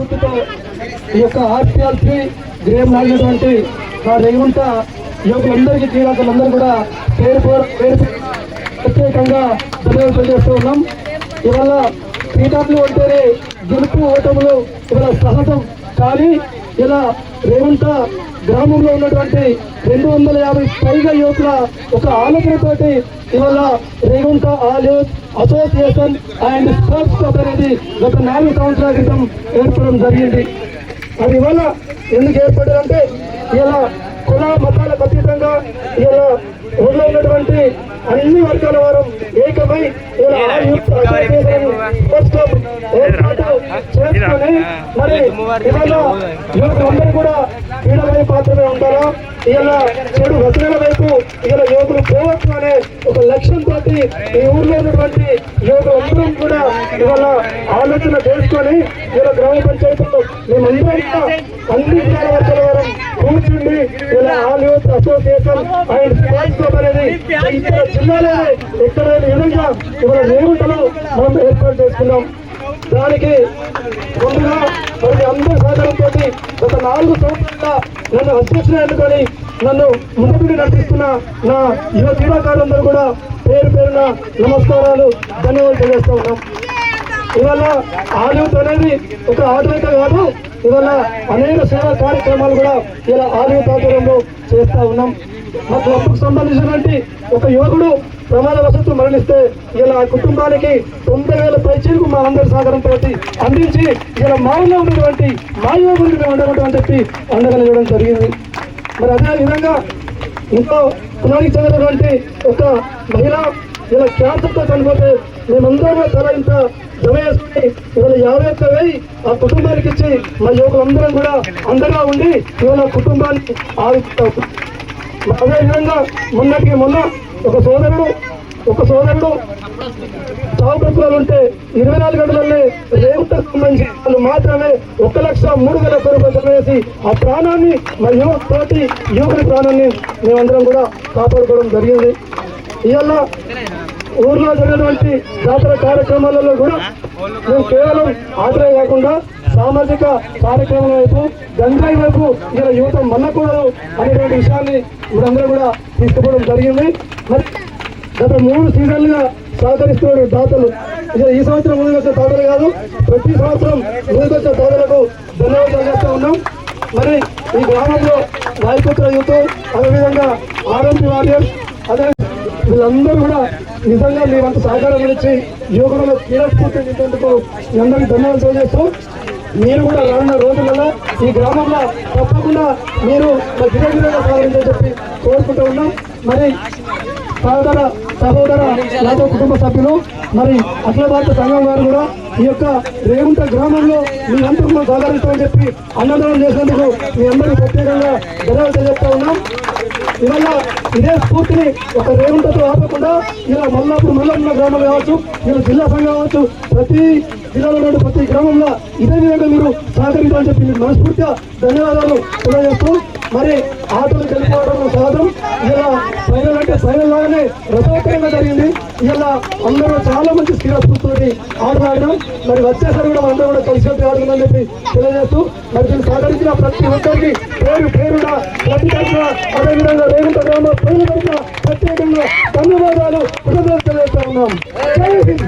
స్ఫూర్తితో ఈ యొక్క ఆర్పిఎల్3 గేమ్ లాగినటువంటి మా రేగుంట యువకులందరికీ క్రీడాకులందరూ కూడా పేరు ప్రత్యేకంగా ధన్యవాదాలు చేస్తూ ఉన్నాం. ఇవాళ క్రీడాకులు అంటేనే గెలుపు ఓటములు ఇవాళ సహజం. కానీ ఇలా రేగుంట గ్రామంలో ఉన్నటువంటి 250 పైగా యువకుల ఒక ఆలోచనతోటి ఇవాళ Regunta all youth association and sports club అనేది గత 4 సంవత్సరాల క్రితం ఏర్పడడం జరిగింది. అది ఇవాళ ఎందుకు ఏర్పడిందంటే ఇలా కుల మతాలకు అతీతంగా ఇలా ఊళ్ళో ఉన్నటువంటి అన్ని వర్గాల వారు ఏకమై ఇలా all youth association sports club ఏర్పాటు చేసుకుని మరి ఇవాళ యువకులందరూ కూడా క్రీడల వైపు మాత్రమే ఉంటారా, ఇలా చెడు వ్యసనాల వైపు ఇలా యువకులు పోవచ్చు అనే ఒక లక్ష్యంతో ఈ ఊర్లో ఉన్నటువంటి యువకులందరం కూడా ఇవాళ ఆలోచన చేసుకొని ఇలా గ్రామ పంచాయతీలో మేమందరం అన్ని క్రీడా వర్గాల వారు కూర్చుండి ఇలా all youth association and sports club అనేది ఇక్కడ జిల్లాలోనే ఎక్కడైనా విధంగా ఇవాళ రేగుంటలో మనం ఏర్పాటు చేసుకున్నాం. దానికి ముందుగా మరి అందరి సహకారంతో గత 4 సంవత్సరాలుగా నన్ను అధ్యక్షులు ఎన్నుకొని నన్ను ముందుకు నడిపిస్తున్న నా యువ క్రీడాకారులందరూ కూడా పేరున నమస్కారాలు ధన్యవాదాలు తెలియజేస్తూ ఉన్నాం. ఇవాళ ఆల్ యూత్ అనేది ఒక ఆటలేక కాదు, ఇవాళ అనేక సేవా కార్యక్రమాలు కూడా ఇలా ఆల్ యూత్ ఆధ్వర్యంలో చేస్తూ ఉన్నాం. మా క్లబ్కు సంబంధించినటువంటి ఒక యువకుడు ప్రమాదవశత్తు మరణిస్తే ఇలా ఆ కుటుంబానికి 90,000 పైచీలకు మా అందరి సహకారంతో అందించి ఇలా మాలో ఉన్నటువంటి మా యువకుడికి మేము ఉండగలమని చెప్పి అండగలగడం జరిగింది. మరి అదే విధంగా ఇంకో పునానికి చెందినటువంటి ఒక మహిళ ఇలా క్యాన్సర్తో చనిపోతే మేమందరం తల ఇంత జమ చేసుకుని ఇవాళ 51,000 ఆ కుటుంబానికి ఇచ్చి మా యువకులందరం కూడా అండగా ఉండి ఇవాళ కుటుంబాన్ని ఆదుకుంటాం. అదేవిధంగా మొన్న ఒక సోదరుడు చావు ప్రక్రియలు ఉంటే 24 గంటలనే రేగుంటకు సంబంధించి వాళ్ళు మాత్రమే 1,03,000 రూపాయలు వేసి ఆ ప్రాణాన్ని మా యువకుని ప్రాణాన్ని మేమందరం కూడా కాపాడుకోవడం జరిగింది. ఇవాళ ఊర్లో జరిగినటువంటి జాతర కార్యక్రమాలలో కూడా మేము కేవలం ఆటలే కాకుండా సామాజిక కార్యక్రమాల వైపు గంజాయి వైపు ఇలా యువత మన్నకూడదు అనేటువంటి విషయాన్ని మీరందరూ కూడా తీసుకుపోవడం జరిగింది. మరి గత 3 సీజన్లుగా సహకరిస్తున్న దాతలు ఈ సంవత్సరం ముందుకు వచ్చే దాతలు కాదు, ప్రతి సంవత్సరం ముందుకు వచ్చే దాతలకు ధన్యవాదాలు చేస్తూ ఉన్నాం. మరి ఈ గ్రామంలో వాయుపుత్ర యూత్, అదేవిధంగా ఆర్ఎంపీ వారియర్స్, అదే వీళ్ళందరూ కూడా నిజంగా మీరంత సహకారం ఇచ్చి యువకులలో క్రీడా స్ఫూర్తించేందుకు మీ అందరికీ ధన్యవాదాలు తెలియజేస్తూ మీరు కూడా రానున్న రోజులలో ఈ గ్రామంలో తప్పకుండా మీరు గిరగిరగా సాగాలని చెప్పి కోరుకుంటూ ఉన్నాం. మరి సహోదర యాదవ్ కుటుంబ సభ్యులు మరి అఖిల భారత సంఘం వారు కూడా ఈ యొక్క రేగుంట గ్రామంలో మీ అందరూ సహకరిస్తామని చెప్పి అన్నదానం చేసేందుకు మీ అందరికీ ప్రత్యేకంగా ధన్యవాదాలు తెలియజేస్తూ ఉన్నాం. ఇవాళ ఇదే స్ఫూర్తిని ఒక రేగుంటతో ఆపకుండా ఇలా మల్లాపురం గ్రామాలు కావచ్చు, ఇలా జిల్లా సంఘం కావచ్చు, ప్రతి జిల్లాలో ఉన్న ప్రతి గ్రామంలో ఇదే విధంగా మీరు సహకరించాలని చెప్పి మీకు మనస్ఫూర్తిగా ధన్యవాదాలు తెలియజేస్తూ మరి ఆటలు గెలుపుకోవడం సహజం. ఇలా ఫైనల్ అంటే ఫైనల్ లాగానే రసవత్తరంగా జరిగింది. ఇలా అందరూ చాలా మంచి క్రీడా స్ఫూర్తితోటి ఆటలాడడం, మరి వచ్చేసరి కూడా అందరూ కూడా కలిసి ఆడుతుందని చెప్పి తెలియజేస్తూ మరి దీన్ని సహకరించిన ప్రతి ఒక్కరికి పేరున ప్రతిగా అదేవిధంగా రేగుంట గ్రామ ప్రజల ప్రత్యేకంగా ధన్యవాదాలు తెలియజేస్తా ఉన్నాం. జై హింద్.